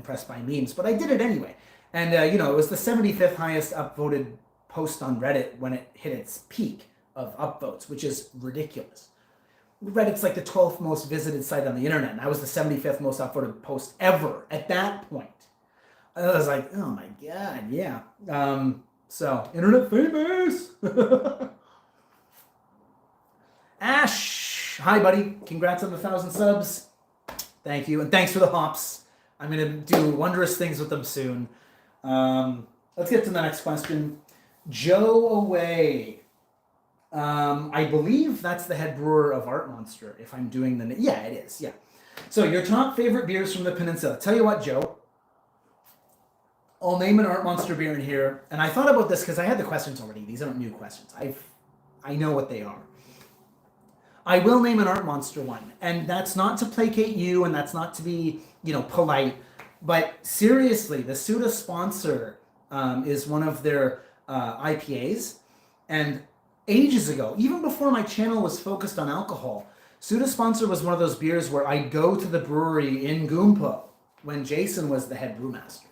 suppressed by memes, but I did it anyway. And, it was the 75th highest upvoted post on Reddit when it hit its peak of upvotes, which is ridiculous. Reddit's like the 12th most visited site on the internet, and I was the 75th most upvoted post ever at that point. I was like, oh my God, yeah. So, internet famous. Ash, hi buddy. Congrats on the 1,000 subs. Thank you, and thanks for the hops. I'm gonna do wondrous things with them soon. Let's get to the next question. Joe Away. I believe that's the head brewer of Art Monster, if I'm doing the... Yeah, it is, yeah. So, your top favorite beers from the peninsula. Tell you what, Joe. I'll name an Art Monster beer in here. And I thought about this because I had the questions already. These aren't new questions. I know what they are. I will name an Art Monster one. And that's not to placate you, and that's not to be, polite. But seriously, the Suda sponsor is one of their IPAs. And ages ago, even before my channel was focused on alcohol, Suda sponsor was one of those beers where I'd go to the brewery in Goompo when Jason was the head brewmaster.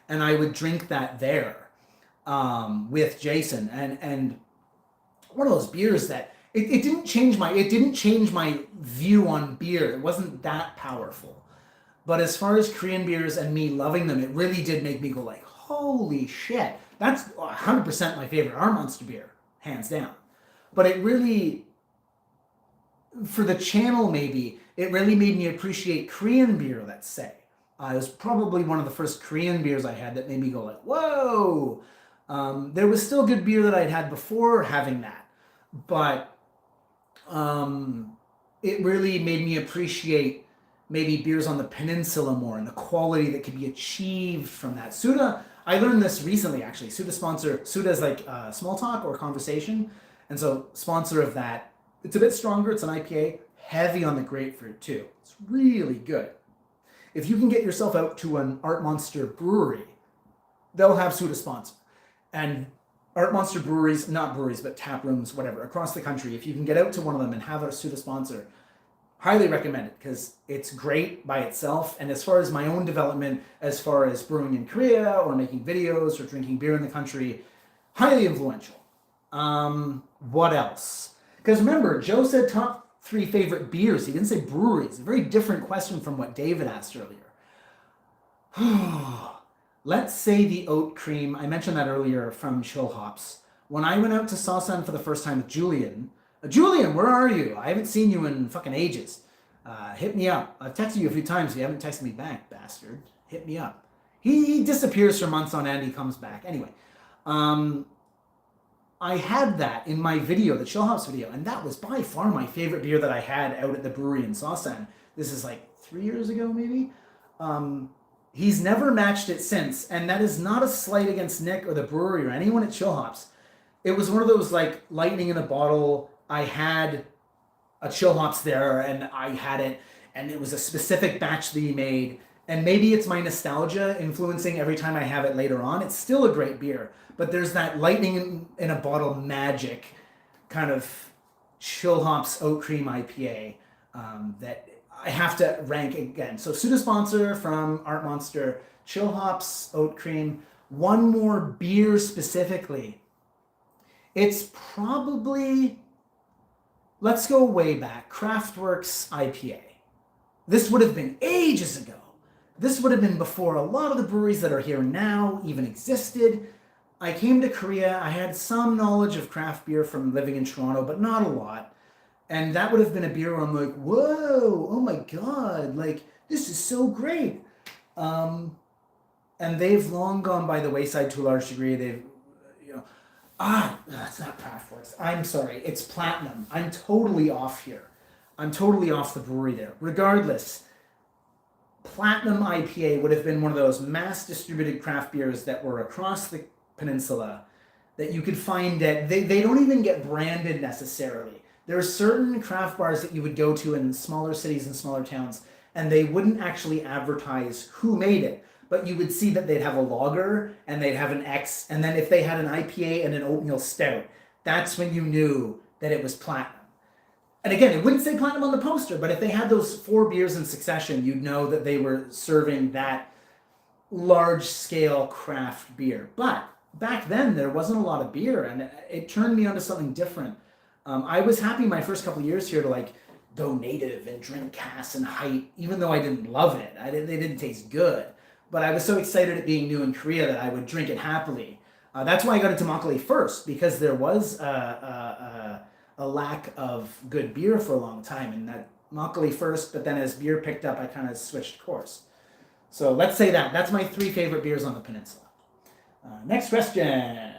And I would drink that there with Jason. And one of those beers that it didn't change my view on beer. It wasn't that powerful. But as far as Korean beers and me loving them, it really did make me go like, holy shit. That's 100% my favorite Art Monster beer, hands down. But it really, for the channel maybe, it really made me appreciate Korean beer, let's say. It was probably one of the first Korean beers I had that made me go like, whoa! There was still good beer that I'd had before having that. But it really made me appreciate maybe beers on the peninsula more and the quality that could be achieved from that. Suda, I learned this recently actually. Suda is like small talk or conversation. And so sponsor of that, it's a bit stronger. It's an IPA, heavy on the grapefruit too. It's really good. If you can get yourself out to an Art Monster brewery, they'll have Suda sponsor. And Art Monster breweries, not breweries, but tap rooms, whatever, across the country, if you can get out to one of them and have a Suda sponsor, highly recommend it because it's great by itself. And as far as my own development, as far as brewing in Korea or making videos or drinking beer in the country, highly influential. What else? Because remember, Joe said top 3 favorite beers. He didn't say breweries. A very different question from what David asked earlier. Let's say the oat cream. I mentioned that earlier from Chill Hops. When I went out to Sasan for the first time with Julian, where are you? I haven't seen you in fucking ages. Hit me up. I've texted you a few times. You haven't texted me back, bastard. Hit me up. He disappears for months on end. He comes back. Anyway, I had that in my video, the Chill Hops video, and that was by far my favorite beer that I had out at the brewery in Sasan. This is like 3 years ago, maybe. He's never matched it since, and that is not a slight against Nick or the brewery or anyone at Chill Hops. It was one of those like lightning in a bottle. I had a Chill Hops there, and I had it, and it was a specific batch that he made. And maybe it's my nostalgia influencing every time I have it later on. It's still a great beer, but there's that lightning in a bottle magic kind of Chill Hops oat cream IPA that I have to rank again. So Suda sponsor from Art Monster, Chill Hops oat cream. One more beer specifically. It's probably, let's go way back, Kraftwerk's IPA. This would have been ages ago. This would have been before a lot of the breweries that are here now even existed. I came to Korea. I had some knowledge of craft beer from living in Toronto, but not a lot. And that would have been a beer where I'm like, whoa, oh my God, like, this is so great. And they've long gone by the wayside to a large degree. They've, it's not Kraftwerk. I'm sorry, it's Platinum. I'm totally off here. I'm totally off the brewery there. Regardless, Platinum IPA would have been one of those mass distributed craft beers that were across the peninsula that you could find at, they don't even get branded necessarily. There are certain craft bars that you would go to in smaller cities and smaller towns, and they wouldn't actually advertise who made it, but you would see that they'd have a lager and they'd have an X, and then if they had an IPA and an oatmeal stout, that's when you knew that it was Platinum. And again, it wouldn't say Platinum on the poster, but if they had those 4 beers in succession, you'd know that they were serving that large-scale craft beer. But back then, there wasn't a lot of beer, and it turned me onto something different. I was happy my first couple of years here to like go native and drink Cass and Height, even though I didn't love it. They didn't taste good. But I was so excited at being new in Korea that I would drink it happily. That's why I got into Makgeolli first, because there was a lack of good beer for a long time, and that Makgeolli first, but then as beer picked up, I kind of switched course. So let's say that's my 3 favorite beers on the peninsula. Next question.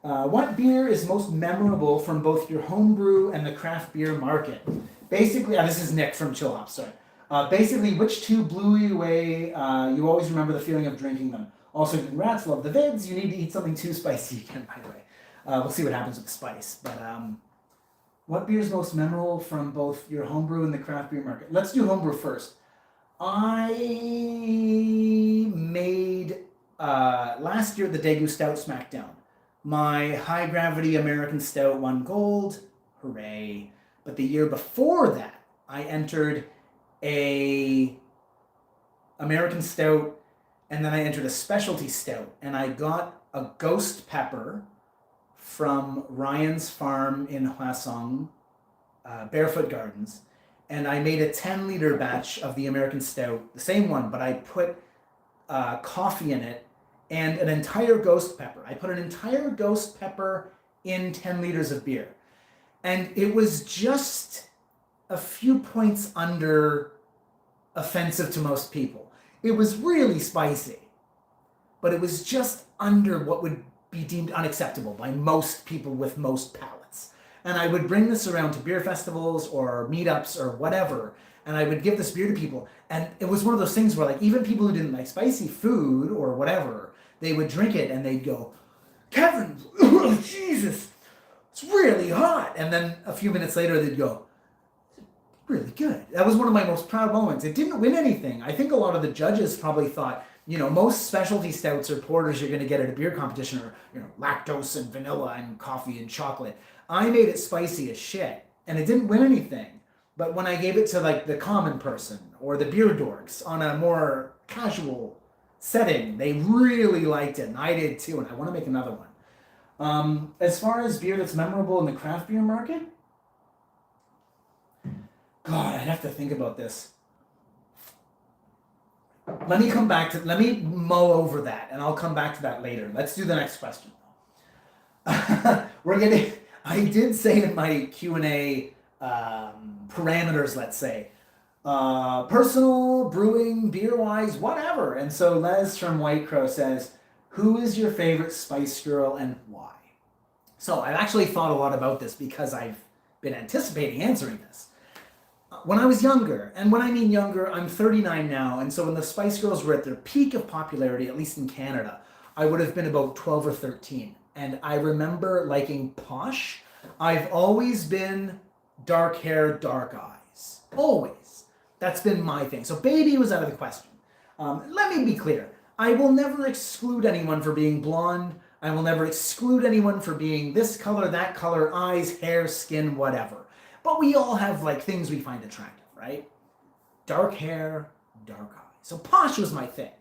What beer is most memorable from both your homebrew and the craft beer market? Basically, this is Nick from Chill Hop, sorry. Basically, which 2 blew you away? You always remember the feeling of drinking them. Also, congrats, love the vids. You need to eat something too spicy again, by the way. We'll see what happens with the spice. But what beer is most memorable from both your homebrew and the craft beer market? Let's do homebrew first. I made, last year at the Daegu Stout Smackdown, my high gravity American Stout won gold. Hooray. But the year before that, I entered a American Stout, and then I entered a specialty stout, and I got a ghost pepper from Ryan's farm in Hwasong, Barefoot Gardens, and I made a 10-liter batch of the American Stout, the same one, but I put coffee in it and an entire ghost pepper. I put an entire ghost pepper in 10 liters of beer, and it was just a few points under offensive to most people. It was really spicy, but it was just under what would be deemed unacceptable by most people with most palates. And I would bring this around to beer festivals or meetups or whatever, and I would give this beer to people. And it was one of those things where like even people who didn't like spicy food or whatever, they would drink it and they'd go, Kevin, oh, Jesus, it's really hot. And then a few minutes later they'd go, really good. That was one of my most proud moments. It didn't win anything. I think a lot of the judges probably thought, you know, most specialty stouts or porters you're going to get at a beer competition are, you know, lactose and vanilla and coffee and chocolate. I made it spicy as shit, and it didn't win anything. But when I gave it to like the common person or the beer dorks on a more casual setting, they really liked it, and I did too, and I want to make another one. As far as beer that's memorable in the craft beer market, God, I'd have to think about this. Let me mull over that, and I'll come back to that later. Let's do the next question. I did say in my Q&A parameters, let's say, personal, brewing, beer-wise, whatever. And so Les from White Crow says, who is your favorite Spice Girl and why? So I've actually thought a lot about this because I've been anticipating answering this. When I was younger, and when I mean younger, I'm 39 now, and so when the Spice Girls were at their peak of popularity, at least in Canada, I would have been about 12 or 13. And I remember liking Posh. I've always been dark hair, dark eyes. Always. That's been my thing. So Baby was out of the question. Let me be clear. I will never exclude anyone for being blonde. I will never exclude anyone for being this color, that color, eyes, hair, skin, whatever. But we all have like things we find attractive, right? Dark hair, dark eyes. So Posh was my thing.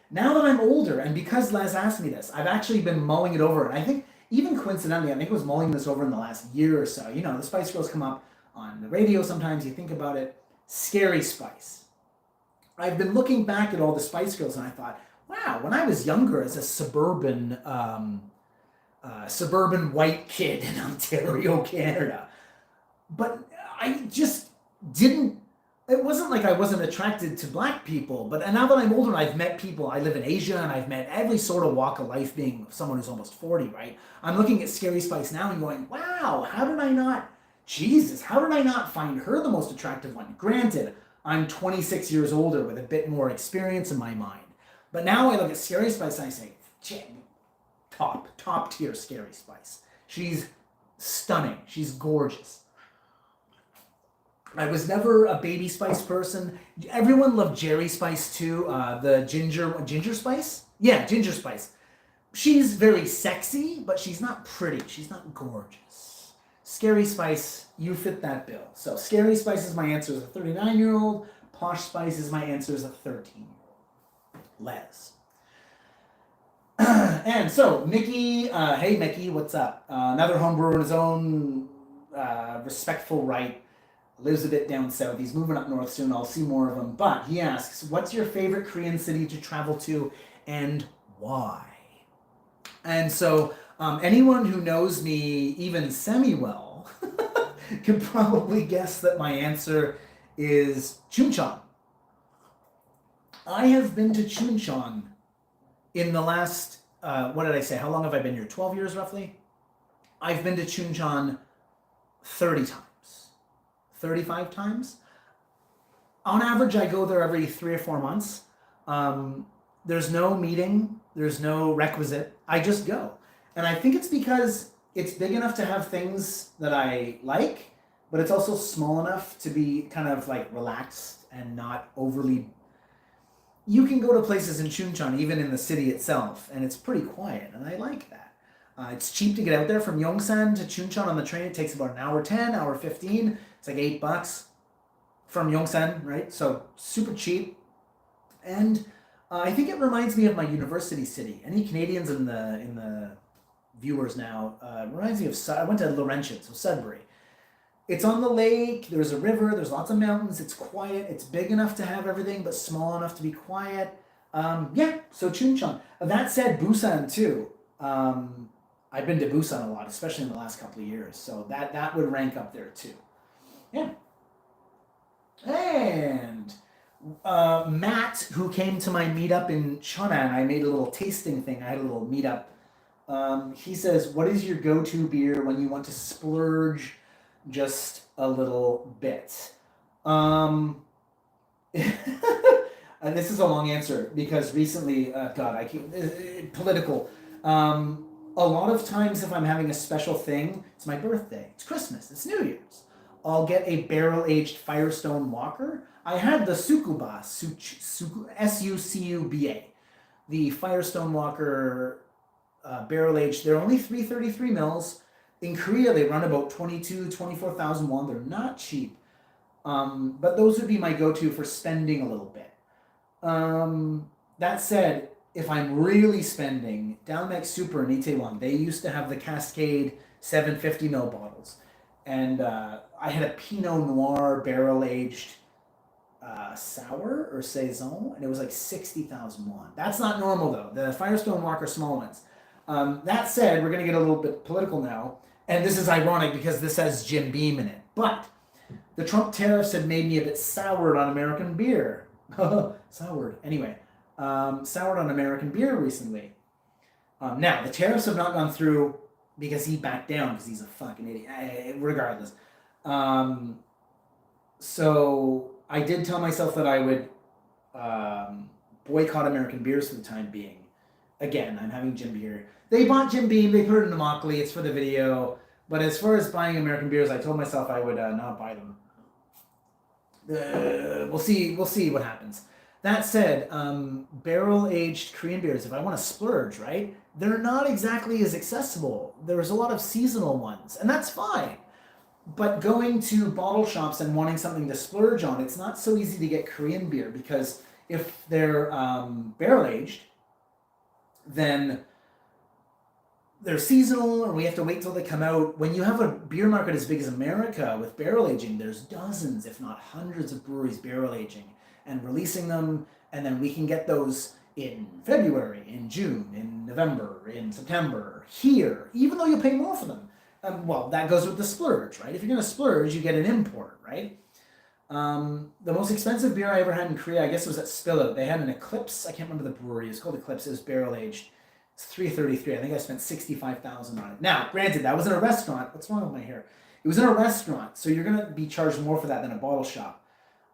Now that I'm older, and because Les asked me this, I've actually been mulling it over. And I think, even coincidentally, I think I was mulling this over in the last year or so. You know, the Spice Girls come up on the radio sometimes, you think about it. Scary Spice. I've been looking back at all the Spice Girls, and I thought, wow, when I was younger as a suburban white kid in Ontario, Canada, but I just didn't, it wasn't like I wasn't attracted to black people, but now that I'm older and I've met people, I live in Asia and I've met every sort of walk of life being someone who's almost 40, right? I'm looking at Scary Spice now and going, wow, how did I not find her the most attractive one? Granted, I'm 26 years older with a bit more experience in my mind, but now I look at Scary Spice and I say, top tier Scary Spice. She's stunning. She's gorgeous. I was never a Baby Spice person. Everyone loved Jerry Spice too. The ginger spice? Yeah, Ginger Spice. She's very sexy, but she's not pretty. She's not gorgeous. Scary Spice, you fit that bill. So Scary Spice is my answer as a 39-year-old. Posh Spice is my answer as a 13-year-old. Les. And so, Mickey, hey Mickey, what's up? Another homebrewer in his own respectful right. Lives a bit down south. He's moving up north soon. I'll see more of him. But he asks, what's your favorite Korean city to travel to and why? And so anyone who knows me even semi-well can probably guess that my answer is Chuncheon. I have been to Chuncheon in the last, what did I say? How long have I been here? 12 years roughly? I've been to Chuncheon 30 times. 35 times. On average, I go there every 3 or 4 months. There's no meeting. There's no requisite. I just go. And I think it's because it's big enough to have things that I like, but it's also small enough to be kind of like relaxed and not overly... You can go to places in Chuncheon, even in the city itself, and it's pretty quiet, and I like that. It's cheap to get out there. From Yongsan to Chuncheon on the train, it takes about an hour 10, hour 15. It's like $8 from Yongsan, right? So super cheap. And I think it reminds me of my university city. Any Canadians in the viewers now, reminds me of, I went to Laurentian, so Sudbury. It's on the lake, there's a river, there's lots of mountains, it's quiet, it's big enough to have everything, but small enough to be quiet. Yeah, so Chuncheon. That said, Busan too. I've been to Busan a lot, especially in the last couple of years. So that would rank up there too. Yeah. And Matt, who came to my meetup in Cheonan, I made a little tasting thing. I had a little meetup. He says, what is your go-to beer when you want to splurge just a little bit? This is a long answer because recently, God, I can't, political. A lot of times if I'm having a special thing, it's my birthday, it's Christmas, it's New Year's, I'll get a barrel-aged Firestone Walker. I had the Sukuba, S-U-C-U-B-A, the Firestone Walker barrel-aged. They're only 333 mils. In Korea, they run about 24,000 won. They're not cheap. But those would be my go-to for spending a little bit. That said, if I'm really spending, Dalmac Super in Itaewon, they used to have the Cascade 750 ml bottles. And I had a Pinot Noir barrel-aged sour or saison, and it was like 60,000 won. That's not normal, though. The Firestone Walker small ones. That said, we're going to get a little bit political now. And this is ironic because this has Jim Beam in it. But the Trump tariffs had made me a bit soured on American beer. Soured. Anyway. Soured on American beer recently. Now, the tariffs have not gone through because he backed down because he's a fucking idiot. Regardless. So I did tell myself that I would boycott American beers for the time being. Again, I'm having Jim Beer. They bought Jim Beam. They put it in the Makgeolli. It's for the video. But as far as buying American beers, I told myself I would not buy them. We'll see what happens. That said, barrel-aged Korean beers, if I want to splurge, right, they're not exactly as accessible. There's a lot of seasonal ones, and that's fine. But going to bottle shops and wanting something to splurge on, it's not so easy to get Korean beer because if they're barrel-aged, then they're seasonal or we have to wait till they come out. When you have a beer market as big as America with barrel aging, there's dozens, if not hundreds of breweries barrel aging and releasing them, and then we can get those in February, in June, in November, in September, here, even though you pay more for them. Well, that goes with the splurge, right? If you're going to splurge, you get an import, right? The most expensive beer I ever had in Korea, I guess it was at Spillout. They had an Eclipse. I can't remember the brewery. It's called Eclipse. It was barrel-aged. It's 333. I think I spent 65,000 on it. Now, granted, that was in a restaurant. What's wrong with my hair? It was in a restaurant, so you're going to be charged more for that than a bottle shop.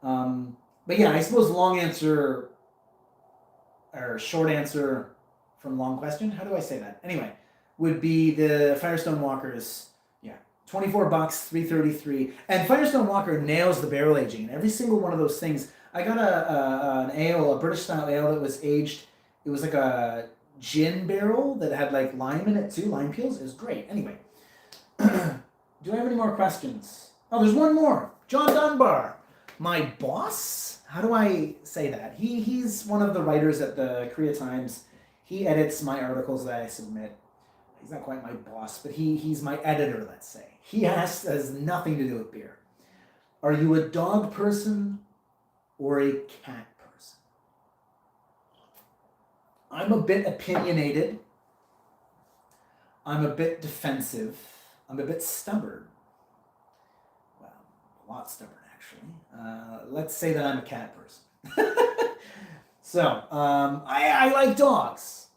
But yeah, I suppose long answer, or short answer from long question. How do I say that? Anyway, would be the Firestone Walkers. Yeah, $24, 333. And Firestone Walker nails the barrel aging. And every single one of those things. I got an ale, a British style ale that was aged. It was like a gin barrel that had like lime in it too, lime peels. It was great. Anyway, do I have any more questions? Oh, there's one more. John Dunbar, my boss. how do I say that? He's one of the writers at the Korea Times. He edits my articles that I submit. He's not quite my boss, but he's my editor, let's say. He has nothing to do with beer. Are you a dog person or a cat person? I'm a bit opinionated. I'm a bit defensive. I'm a bit stubborn. Well, a lot stubborn, actually. Let's say that I'm a cat person. So, I like dogs.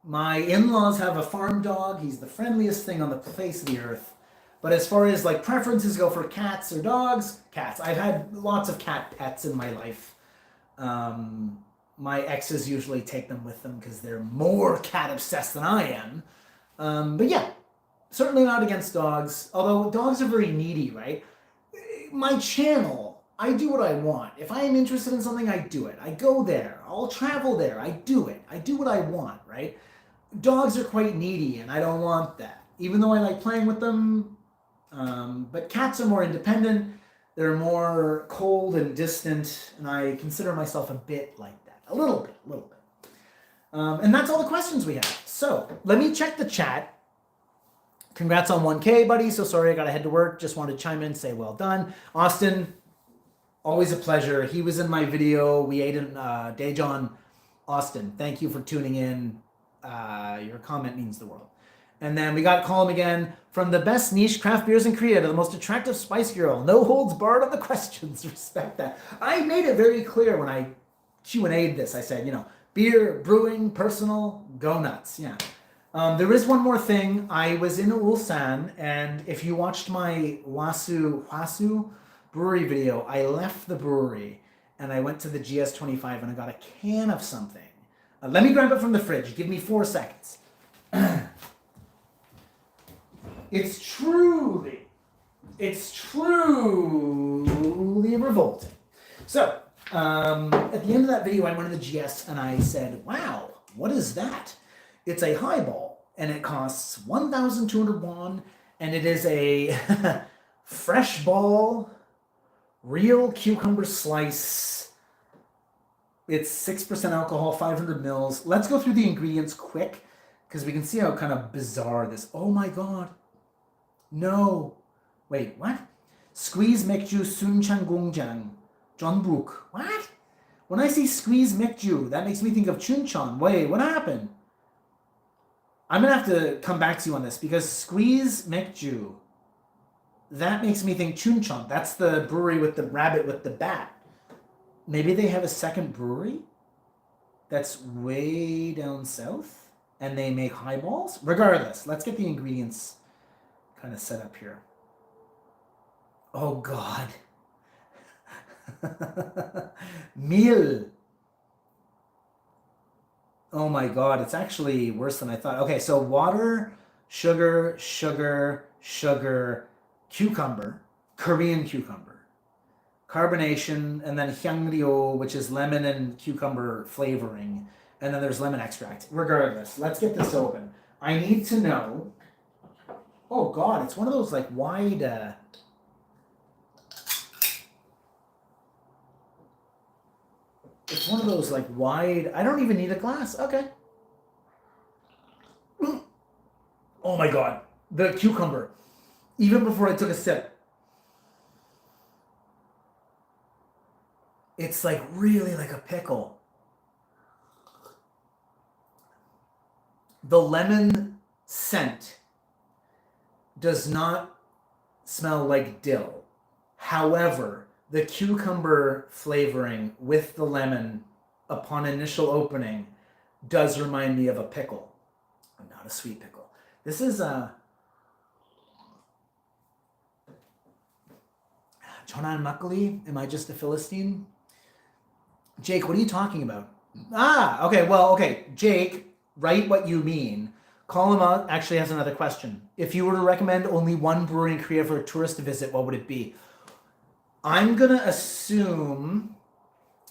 My in-laws have a farm dog. He's the friendliest thing on the face of the earth. But as far as like preferences go for cats or dogs, cats. I've had lots of cat pets in my life. My exes usually take them with them because they're more cat obsessed than I am. But yeah, certainly not against dogs. Although dogs are very needy, right? My channel, I do what I want. If I am interested in something, I do it. I go there. I'll travel there. I do it. I do what I want, right? Dogs are quite needy, and I don't want that. Even though I like playing with them, but cats are more independent. They're more cold and distant, and I consider myself a bit like that. A little bit. And that's all the questions we have. So let me check the chat. Congrats on 1K, buddy. So sorry I got to head to work. Just wanted to chime in and say well done. Austin, always a pleasure. He was in my video. We ate in Daejeon. Austin, thank you for tuning in. Your comment means the world. And then we got Column again. From the best niche craft beers in Korea to the most attractive spice girl. No holds barred on the questions. Respect that. I made it very clear when I Q&A'd this. I said, beer, brewing, personal, go nuts. Yeah. There is one more thing. I was in Ulsan, and if you watched my Hwasu brewery video, I left the brewery and I went to the GS25 and I got a can of something. Let me grab it from the fridge. Give me 4 seconds. It's truly revolting. So, at the end of that video, I went to the GS and I said, wow, what is that? It's a highball, and it costs 1,200 won, and it is a fresh ball, real cucumber slice. It's 6% alcohol, 500 mils. Let's go through the ingredients quick, because we can see how kind of bizarre this. Oh my god. No. Wait, what? Squeeze Makgeolli Suncheon Gongjang. Jeonbuk. What? When I say squeeze Makgeolli, that makes me think of Chuncheon. Wait, what happened? I'm going to have to come back to you on this, because squeeze Makgeolli, that makes me think Chuncheon. That's the brewery with the rabbit with the bat. Maybe they have a second brewery that's way down south and they make highballs? Regardless, let's get the ingredients kind of set up here. Oh god. Meal. Oh my god, it's actually worse than I thought. Okay, so water, sugar, cucumber, Korean cucumber, carbonation, and then hyangryeo, which is lemon and cucumber flavoring, and then there's lemon extract. Regardless, let's get this open. I need to know. Oh god, it's one of those like wide. It's one of those like wide. I don't even need a glass. Okay. Oh my god, the cucumber. Even before I took a sip, it's like really like a pickle. The lemon scent does not smell like dill. However, the cucumber flavoring with the lemon upon initial opening does remind me of a pickle. Not a sweet pickle. This is Chonan Makgeolli? Am I just a Philistine? Jake, what are you talking about? Okay, well, okay. Jake, write what you mean. Call him out actually has another question. If you were to recommend only one brewery in Korea for a tourist to visit, what would it be? I'm going to assume,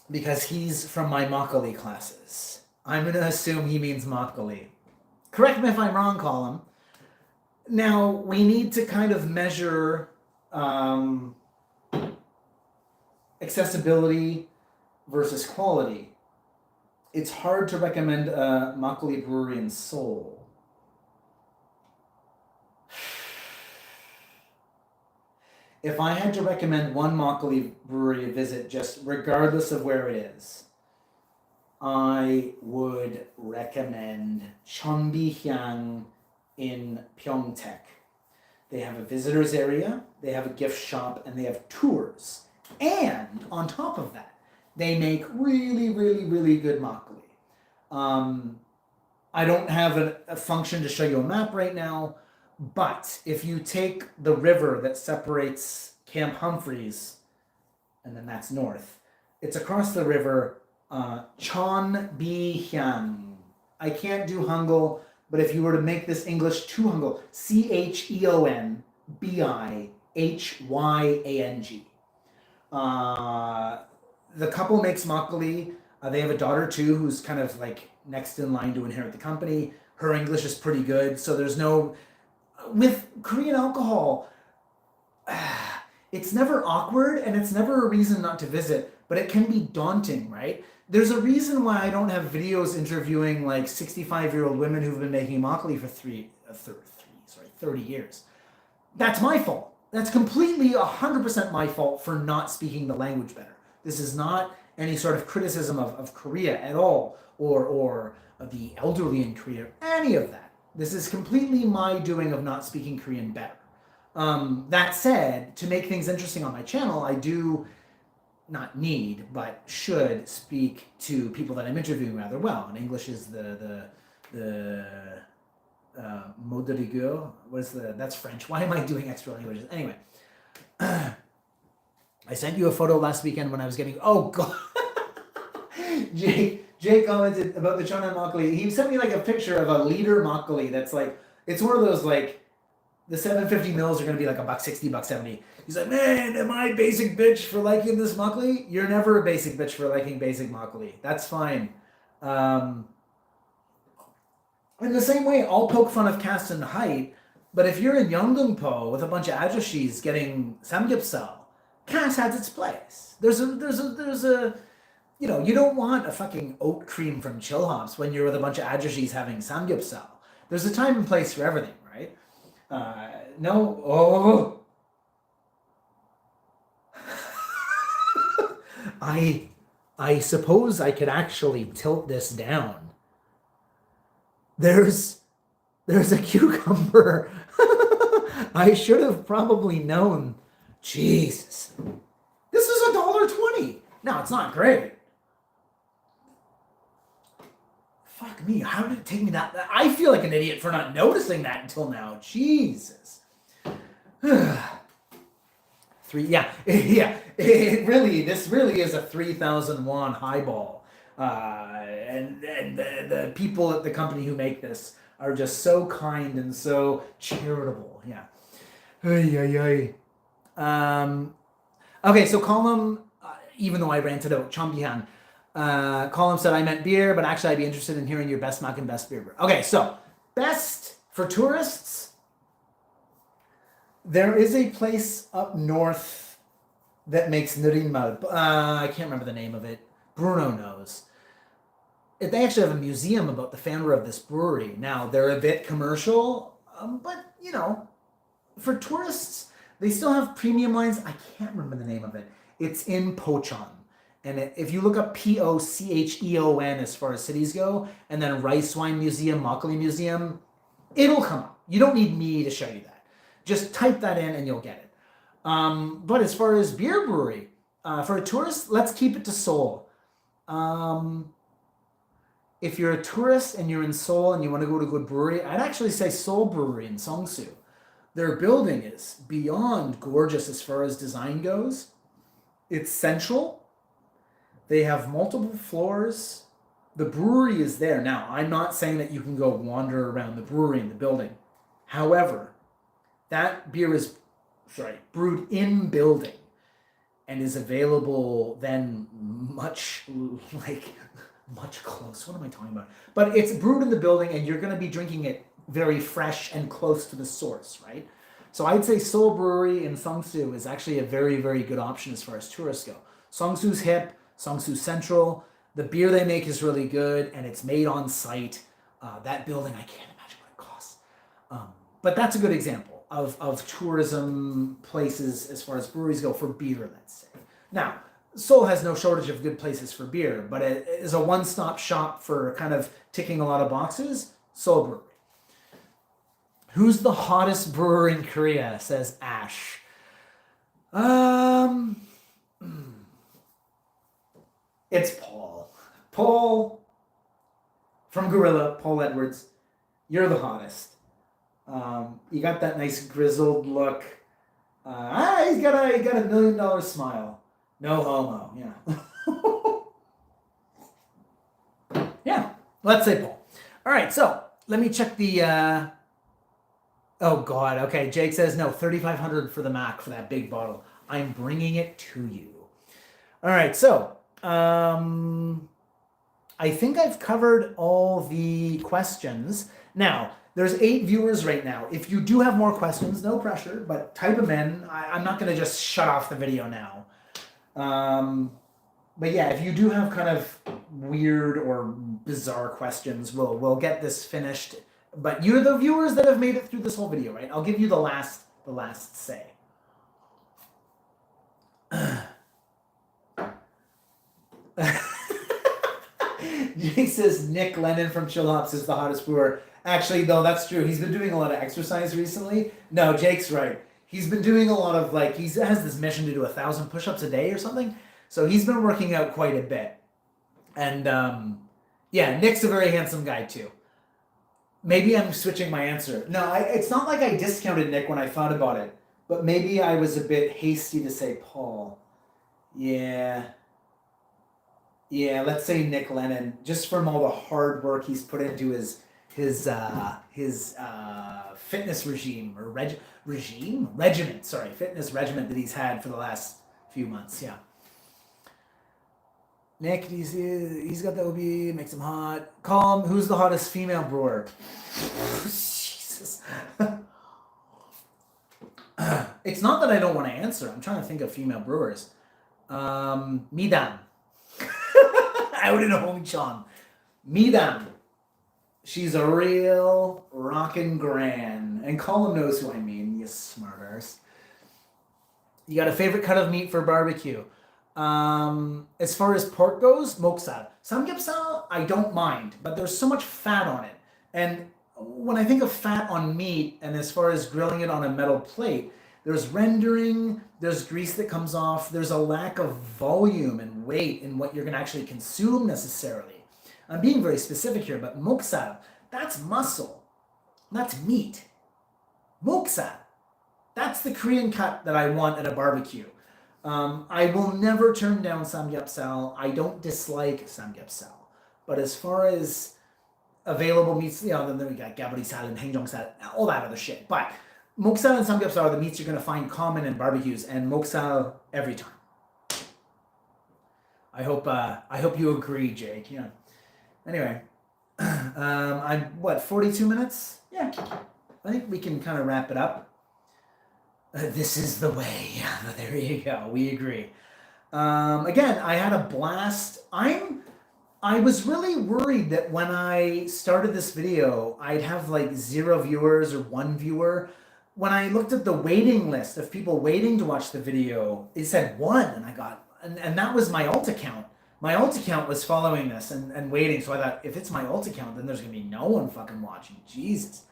because he's from my Makgeolli classes, I'm going to assume he means Makgeolli. Correct me if I'm wrong, Colin. Now, we need to kind of measure accessibility versus quality, it's hard to recommend a Makgeolli brewery in Seoul. If I had to recommend one Makgeolli brewery to visit, just regardless of where it is, I would recommend Cheonbihyang in Pyeongtaek. They have a visitors area, they have a gift shop, and they have tours. And on top of that, they make really, really, really good makgeolli. I don't have a function to show you a map right now, but if you take the river that separates Camp Humphreys, and then that's north, it's across the river, Cheonbihyang. I can't do Hangul, but if you were to make this English to Hangul, Cheonbihyang. The couple makes makgeolli. They have a daughter too, who's kind of like next in line to inherit the company. Her English is pretty good, so there's no. With Korean alcohol, it's never awkward and it's never a reason not to visit, but it can be daunting, right? There's a reason why I don't have videos interviewing like 65-year-old women who've been making makgeolli for 30 years. That's my fault. That's completely 100% my fault for not speaking the language better. This is not any sort of criticism of Korea at all, or the elderly in Korea, any of that. This is completely my doing of not speaking Korean better. That said, to make things interesting on my channel, I do not need, but should speak to people that I'm interviewing rather well. And English is the mot de rigueur. That's French. Why am I doing extra languages? Anyway, I sent you a photo last weekend when I was getting, oh God. Jay commented about the Cheonan makgeolli. He sent me like a picture of a liter makgeolli that's like, it's one of those like, the 750 mils are going to be like $1.60, $1.70. He's like, man, am I a basic bitch for liking this makgeolli? You're never a basic bitch for liking basic makgeolli. That's fine. In the same way, I'll poke fun of caste and height, but if you're in Yeongdeungpo with a bunch of ajoshis getting samgyeopsal, caste has its place. There's a you know, you don't want a fucking oat cream from Chill Hops when you're with a bunch of ajoshis having samgyeopsal. There's a time and place for everything, right? I suppose I could actually tilt this down. There's a cucumber. I should have probably known. Jesus. This is $1.20. No, it's not great. Fuck me, how did it take me that? I feel like an idiot for not noticing that until now. Jesus. This really is a 3,000 won highball. And the people at the company who make this are just so kind and so charitable. Yeah. Okay, so Column, even though I ranted out Cheonbihyang, Column said I meant beer, but actually I'd be interested in hearing your best mak and best beer. Okay, so best for tourists. There is a place up north that makes nurinmal. I can't remember the name of it. Bruno knows. They actually have a museum about the founder of this brewery. Now, they're a bit commercial, but, you know, for tourists, they still have premium lines. I can't remember the name of it. It's in Pocheon. And if you look up Pocheon as far as cities go, and then Rice Wine Museum, Makgeolli Museum, it'll come up. You don't need me to show you that. Just type that in and you'll get it. But as far as beer brewery, for a tourist, let's keep it to Seoul. If you're a tourist and you're in Seoul and you want to go to a good brewery, I'd actually say Seoul Brewery in Seongsu. Their building is beyond gorgeous as far as design goes. It's central. They have multiple floors. The brewery is there. Now, I'm not saying that you can go wander around the brewery in the building. However, that beer is brewed in building and is available then much close. What am I talking about? But it's brewed in the building and you're going to be drinking it very fresh and close to the source, right? So I'd say Seoul Brewery in Seongsu is actually a very, very good option as far as tourists go. Seongsu's hip. Songsu Central. The beer they make is really good, and it's made on site. That building, I can't imagine what it costs. But that's a good example of tourism places as far as breweries go for beer, let's say. Now, Seoul has no shortage of good places for beer, but it is a one-stop shop for kind of ticking a lot of boxes. Seoul Brewery. Who's the hottest brewer in Korea, says Ash. It's Paul. Paul from Gorilla, Paul Edwards. You're the hottest. You got that nice grizzled look. He's got a $1 million smile. No homo. Yeah. Yeah. Let's say Paul. All right. So let me check the. Oh God. Okay. Jake says no. 3,500 for the Mac for that big bottle. I'm bringing it to you. All right. So I think I've covered all the questions. Now, there's 8 viewers right now. If you do have more questions, no pressure, but type them in. I'm not going to just shut off the video now. But yeah, if you do have kind of weird or bizarre questions, we'll get this finished. But you're the viewers that have made it through this whole video, right? I'll give you the last say. Jake says Nick Lennon from Chill Hops is the hottest brewer. Actually, though, that's true. He's been doing a lot of exercise recently. No, Jake's right. He's been doing a lot of, like, he has this mission to do 1,000 push-ups a day or something. So he's been working out quite a bit. And, yeah, Nick's a very handsome guy, too. Maybe I'm switching my answer. No, it's not like I discounted Nick when I thought about it. But maybe I was a bit hasty to say Paul. Yeah. Yeah, let's say Nick Lennon, just from all the hard work he's put into his fitness regime or regiment, fitness regiment that he's had for the last few months. Yeah. Nick, he's got the OB, makes him hot. Call him, who's the hottest female brewer? Jesus. It's not that I don't want to answer. I'm trying to think of female brewers. Midam. Out in Hongchon. Midam. She's a real rockin' gran. And Colin knows who I mean, you smarters. You got a favorite cut of meat for barbecue? As far as pork goes, moksal. Samgyeopsal, I don't mind, but there's so much fat on it. And when I think of fat on meat, and as far as grilling it on a metal plate, there's rendering, there's grease that comes off, there's a lack of volume and weight in what you're going to actually consume necessarily. I'm being very specific here, but moksal, that's muscle. That's meat. Moksal, that's the Korean cut that I want at a barbecue. I will never turn down samgyeopsal. I don't dislike samgyeopsal. But as far as available meats, then we got gabarisal and haenjeongsal, all that other shit. But moksal and samgyeopsal are the meats you're going to find common in barbecues, and moksal every time. I hope you agree, Jake. Yeah. Anyway, I'm 42 minutes? Yeah. I think we can kind of wrap it up. This is the way. There you go. We agree. Again, I had a blast. I was really worried that when I started this video, I'd have like 0 viewers or 1 viewer. When I looked at the waiting list of people waiting to watch the video, it said 1, and I got, and that was my alt account. My alt account was following this and waiting, so I thought, if it's my alt account, then there's going to be no one fucking watching. Jesus.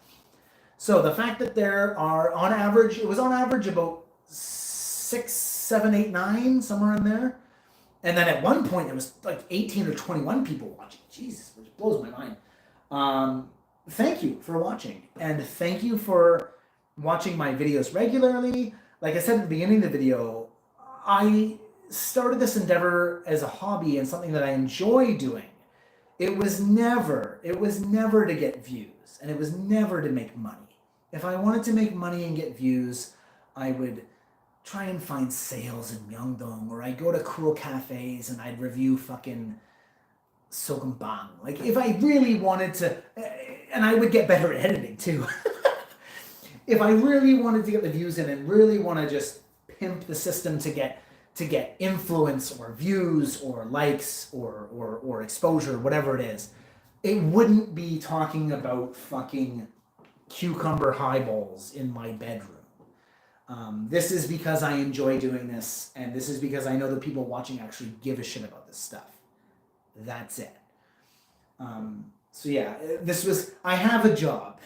So the fact that there are, on average, it was on average about 6, 7, 8, 9, somewhere in there. And then at one point, there was like 18 or 21 people watching. Jesus, which blows my mind. Thank you for watching. And thank you for watching my videos regularly. Like I said at the beginning of the video, I started this endeavor as a hobby and something that I enjoy doing. It was never to get views, and it was never to make money. If I wanted to make money and get views, I would try and find sales in Myeongdong, or I'd go to cool cafes and I'd review fucking sogumbang. Like, if I really wanted to, and I would get better at editing too. If I really wanted to get the views in and really want to just pimp the system to get to get influence or views or likes or exposure, whatever it is, it wouldn't be talking about fucking cucumber highballs in my bedroom. This is because I enjoy doing this, and this is because I know the people watching actually give a shit about this stuff. That's it. So yeah, I have a job.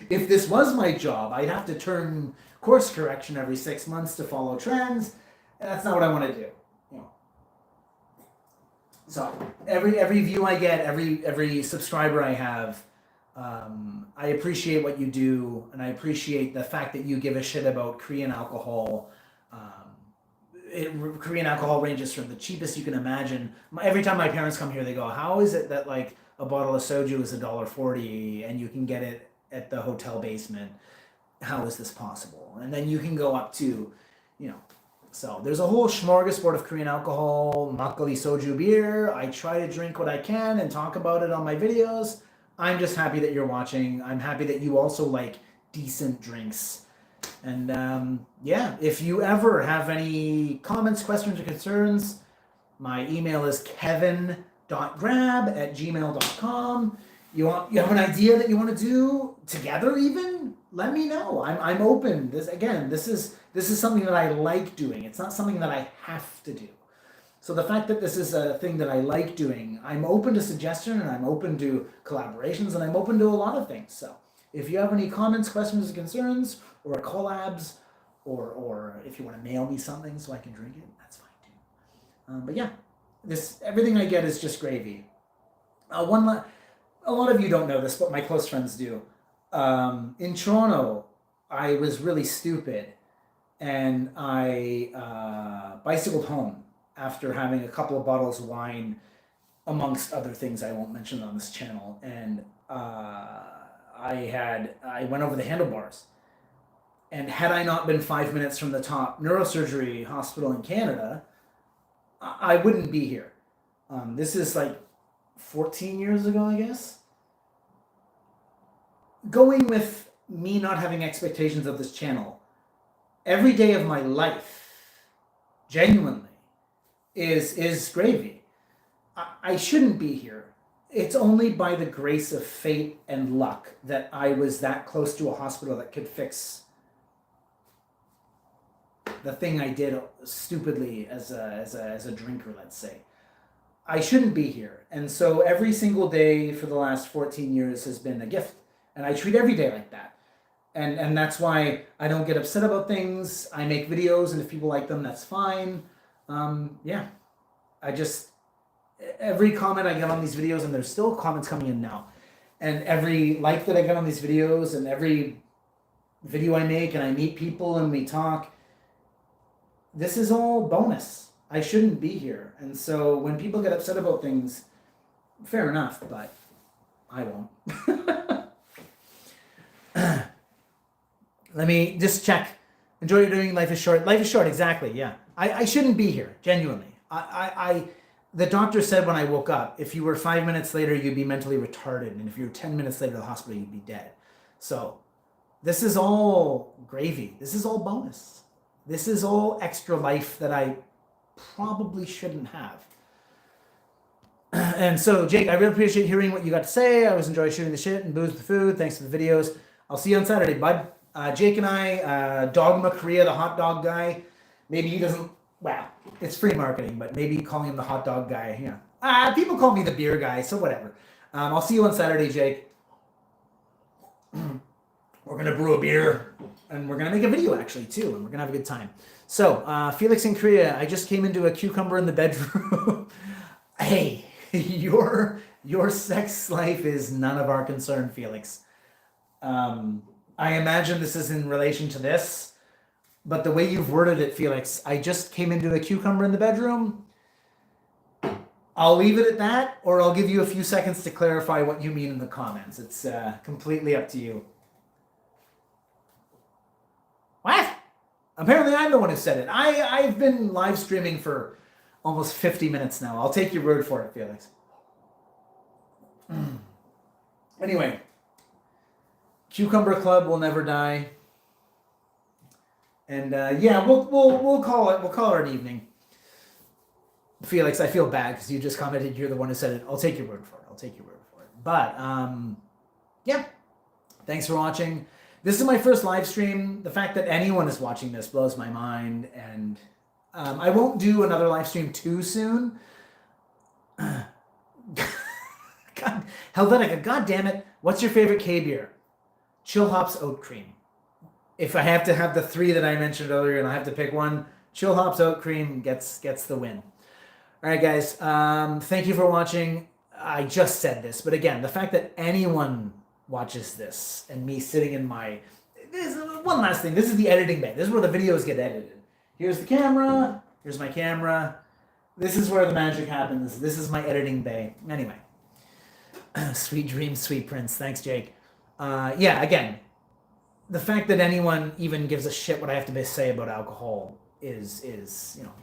If this was my job, I'd have to turn course correction every 6 months to follow trends. And that's not what I want to do. You know. So every view I get, every subscriber I have, I appreciate what you do, and I appreciate the fact that you give a shit about Korean alcohol. Korean alcohol ranges from the cheapest you can imagine. Every time my parents come here, they go, "How is it that like a bottle of soju is $1.40 and you can get it at the hotel basement? How is this possible?" And then you can go up to, you know, so there's a whole smorgasbord of Korean alcohol, Makgeolli soju beer. I try to drink what I can and talk about it on my videos. I'm just happy that you're watching. I'm happy that you also like decent drinks. And yeah, if you ever have any comments, questions, or concerns, my email is kevin.grab@gmail.com. You have an idea that you want to do together even? Let me know. I'm open. This is something that I like doing. It's not something that I have to do. So the fact that this is a thing that I like doing, I'm open to suggestion, and I'm open to collaborations, and I'm open to a lot of things. So if you have any comments, questions, or concerns, or collabs, or if you want to mail me something so I can drink it, that's fine too. But yeah, everything I get is just gravy. A lot of you don't know this, but my close friends do. In Toronto, I was really stupid, and I bicycled home after having a couple of bottles of wine, amongst other things I won't mention on this channel. And I went over the handlebars. And had I not been 5 minutes from the top neurosurgery hospital in Canada, I wouldn't be here. This is like 14 years ago, I guess. Going with me not having expectations of this channel, every day of my life, genuinely, is gravy. I shouldn't be here. It's only by the grace of fate and luck that I was that close to a hospital that could fix the thing I did stupidly as a drinker, let's say. I shouldn't be here. And so every single day for the last 14 years has been a gift. And I treat every day like that. And that's why I don't get upset about things. I make videos, and if people like them, that's fine. Yeah. Every comment I get on these videos, and there's still comments coming in now, and every like that I get on these videos, and every video I make, and I meet people and we talk, this is all bonus. I shouldn't be here. And so when people get upset about things, fair enough, but I won't. Let me just check. Enjoy what you're doing. Life is short. Life is short, exactly, yeah. I shouldn't be here, genuinely. The doctor said when I woke up, if you were 5 minutes later, you'd be mentally retarded. And if you were 10 minutes later to the hospital, you'd be dead. So this is all gravy. This is all bonus. This is all extra life that I probably shouldn't have. And so, Jake, I really appreciate hearing what you got to say. I always enjoy shooting the shit and booze the food. Thanks for the videos. I'll see you on Saturday, bud. Jake and I, Dogma Korea, the hot dog guy. Maybe he doesn't, well, it's free marketing, but maybe calling him the hot dog guy, yeah. People call me the beer guy, so whatever. I'll see you on Saturday, Jake. We're going to brew a beer, and we're going to make a video, actually, too, and we're going to have a good time. So, Felix in Korea, I just came into a cucumber in the bedroom. Hey, your sex life is none of our concern, Felix. I imagine this is in relation to this, but the way you've worded it, Felix, I just came into a cucumber in the bedroom. I'll leave it at that, or I'll give you a few seconds to clarify what you mean in the comments. It's completely up to you. What? Apparently I'm the one who said it. I've been live streaming for almost 50 minutes now. I'll take your word for it, Felix. Anyway, Cucumber Club will never die. And yeah, we'll call it an evening. Felix, I feel bad because you just commented you're the one who said it. I'll take your word for it. But yeah, thanks for watching. This is my first live stream. The fact that anyone is watching this blows my mind, and I won't do another live stream too soon. God, Helvetica, God damn it! What's your favorite K beer? Chill Hops Oat Cream. If I have to have the three that I mentioned earlier, and I have to pick one, Chill Hops Oat Cream gets the win. All right, guys. Thank you for watching. I just said this, but again, the fact that anyone watches this and me sitting in my... This one last thing. This is the editing bay. This is where the videos get edited. Here's the camera. Here's my camera. This is where the magic happens. This is my editing bay. Anyway. Sweet dreams, sweet prince. Thanks, Jake. Yeah, again, the fact that anyone even gives a shit what I have to say about alcohol is you know...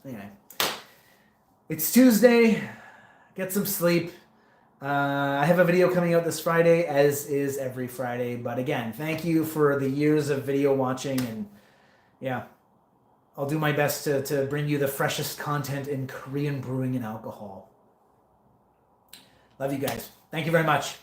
Anyway. It's Tuesday. Get some sleep. I have a video coming out this Friday, as is every Friday. But again, thank you for the years of video watching. And yeah, I'll do my best to bring you the freshest content in Korean brewing and alcohol. Love you guys. Thank you very much.